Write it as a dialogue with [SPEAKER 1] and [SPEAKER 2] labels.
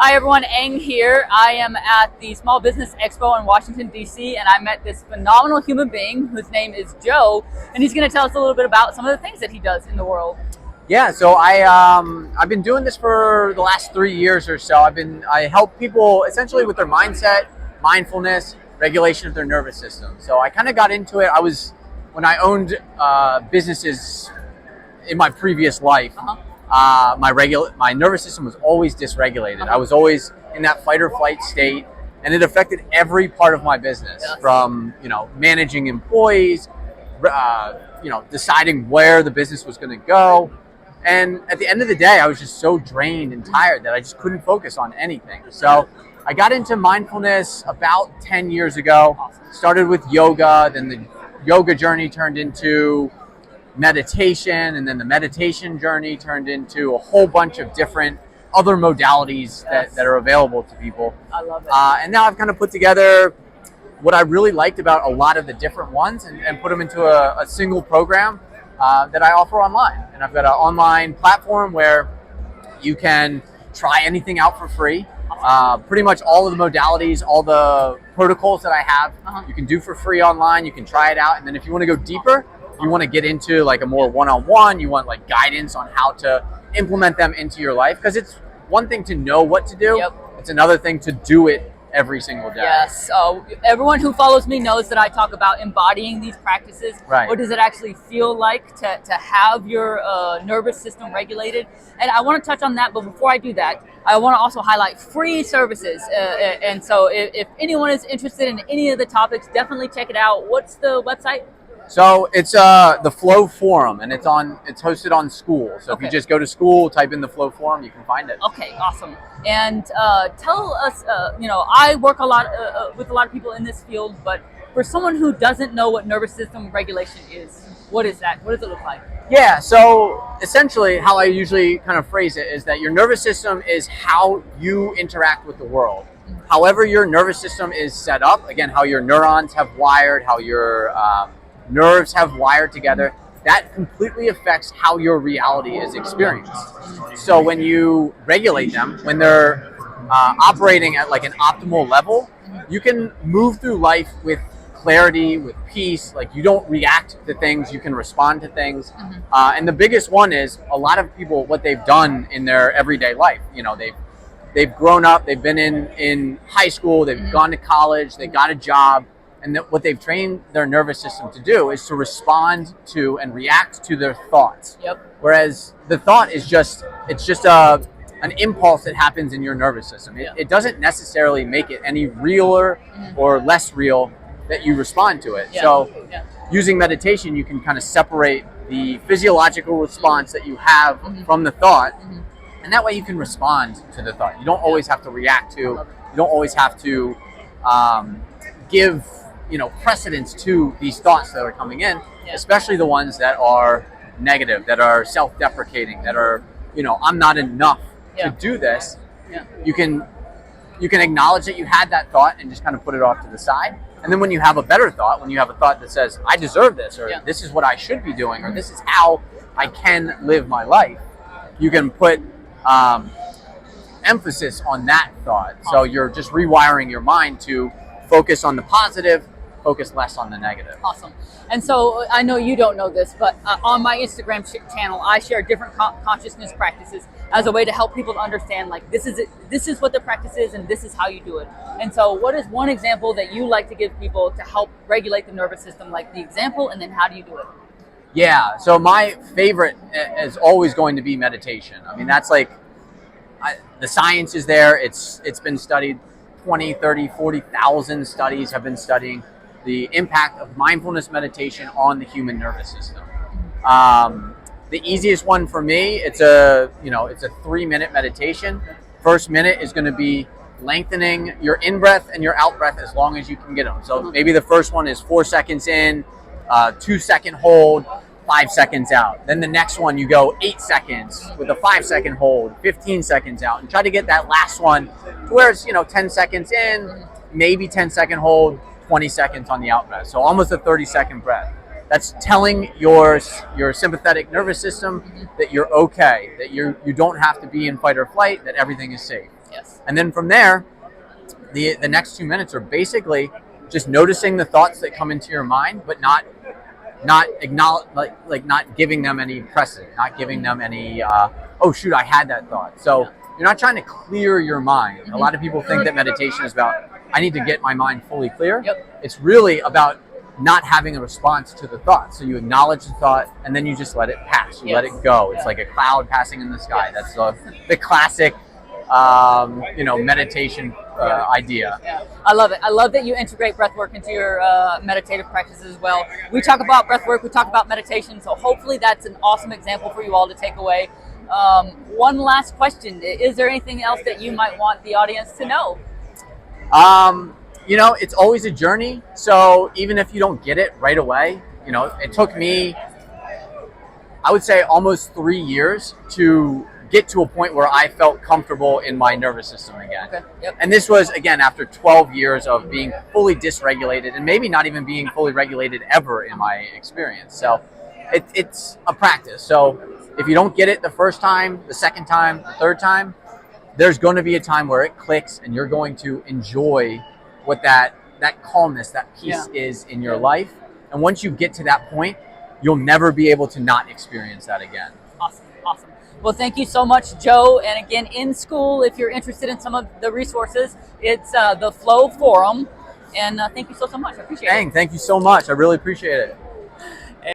[SPEAKER 1] Hi everyone, Aang here. I am at the Small Business Expo in Washington, D.C., and I met this phenomenal human being whose name is Joe, and he's going to tell us a little bit about some of the things that he does in the world.
[SPEAKER 2] Yeah, so I've been doing this for the last 3 years or so. I help people essentially with their mindset, mindfulness, regulation of their nervous system. So I kind of got into it. When I owned businesses in my previous life. My nervous system was always dysregulated. I was always in that fight or flight state, and it affected every part of my business.
[SPEAKER 1] Yes.
[SPEAKER 2] From managing employees, deciding where the business was going to go, and at the end of the day, I was just so drained and tired that I just couldn't focus on anything. So I got into mindfulness about 10 years ago. Started with yoga, then the yoga journey turned into meditation, and then the meditation journey turned into a whole bunch of different other modalities that are available to people.
[SPEAKER 1] I love it.
[SPEAKER 2] And now I've kind of put together what I really liked about a lot of the different ones and put them into a single program that I offer online. And I've got an online platform where you can try anything out for free. Pretty much all of the modalities, all the protocols that I have, you can do for free online. You can try it out, and then if you want to go deeper, you want to get into like a more one-on-one, you want like guidance on how to implement them into your life, because it's one thing to know what to do.
[SPEAKER 1] Yep.
[SPEAKER 2] It's another thing to do it every single day.
[SPEAKER 1] Yes. Everyone who follows me knows that I talk about embodying these practices.
[SPEAKER 2] Right.
[SPEAKER 1] What does it actually feel like to have your nervous system regulated? And I want to touch on that, but before I do that, I want to also highlight free services. And so if anyone is interested in any of the topics, definitely check it out. What's the website?
[SPEAKER 2] So it's the Flow Forum, and it's hosted on School. So if you just go to School, type in the Flow Forum, you can find it.
[SPEAKER 1] Okay, awesome. And tell us, I work a lot with a lot of people in this field, but for someone who doesn't know what nervous system regulation is, what is that? What does it look like?
[SPEAKER 2] Yeah, so essentially how I usually kind of phrase it is that your nervous system is how you interact with the world. However your nervous system is set up, again, how your neurons have wired, how your nerves have wired together, that completely affects how your reality is experienced. So when you regulate them, when they're operating at like an optimal level, you can move through life with clarity, with peace. Like, you don't react to things, you can respond to things. And the biggest one is a lot of people, what they've done in their everyday life. They've grown up, they've been in high school, they've gone to college, they got a job. And what they've trained their nervous system to do is to respond to and react to their thoughts.
[SPEAKER 1] Yep.
[SPEAKER 2] Whereas the thought is just an impulse that happens in your nervous system. It doesn't necessarily make it any realer or less real that you respond to it. So using meditation, you can kind of separate the physiological response that you have from the thought, and that way you can respond to the thought. You don't always have to react to, you don't always have to give precedence to these thoughts that are coming in, especially the ones that are negative, that are self-deprecating, that are, I'm not enough to do this. You can acknowledge that you had that thought and just kind of put it off to the side. And then when you have a better thought, when you have a thought that says, I deserve this, or this is what I should be doing, or this is how I can live my life, you can put emphasis on that thought. So you're just rewiring your mind to focus on the positive, focus less on the negative. Awesome.
[SPEAKER 1] And so I know you don't know this, but on my Instagram channel, I share different consciousness practices as a way to help people to understand, like, this is what the practice is, and this is how you do it. And so what is one example that you like to give people to help regulate the nervous system, like the example, and then how do you do it?
[SPEAKER 2] Yeah, so my favorite is always going to be meditation. I mean, that's like, the science is there. It's been studied. 20, 30, 40,000 studies have been studying the impact of mindfulness meditation on the human nervous system. The easiest one for me, it's a 3-minute meditation. First minute is going to be lengthening your in-breath and your out-breath as long as you can get them. So maybe the first one is 4 seconds in, 2-second hold, 5 seconds out. Then the next one, you go 8 seconds with a 5-second hold, 15 seconds out, and try to get that last one to where it's 10 seconds in, maybe 10-second hold, 20 seconds on the out breath. So almost a 30-second breath. That's telling your sympathetic nervous system that you're okay, that you don't have to be in fight or flight, that everything is safe.
[SPEAKER 1] Yes.
[SPEAKER 2] And then from there, the next 2 minutes are basically just noticing the thoughts that come into your mind, but not acknowledge, like not giving them any precedent, not giving them any oh shoot, I had that thought. So you're not trying to clear your mind. A lot of people think that meditation is about, I need to get my mind fully clear. It's really about not having a response to the thought. So you acknowledge the thought and then you just let it pass. You let it go. It's like a cloud passing in the sky. That's the classic meditation idea.
[SPEAKER 1] Yeah, I love it. I love that you integrate breath work into your meditative practices as well. We talk about breath work, we talk about meditation, so hopefully that's an awesome example for you all to take away. One last question. Is there anything else that you might want the audience to know?
[SPEAKER 2] It's always a journey. So even if you don't get it right away, it took me, I would say, almost 3 years to get to a point where I felt comfortable in my nervous system again.
[SPEAKER 1] Okay.
[SPEAKER 2] And this was, again, after 12 years of being fully dysregulated and maybe not even being fully regulated ever in my experience. So it's a practice. So if you don't get it the first time, the second time, the third time, there's going to be a time where it clicks and you're going to enjoy what that calmness, that peace is in your life. And once you get to that point, you'll never be able to not experience that again.
[SPEAKER 1] Awesome. Well, thank you so much, Joe. And again, in school, if you're interested in some of the resources, it's the Flow Forum. And thank you so much. I appreciate it.
[SPEAKER 2] Thank you so much. I really appreciate it.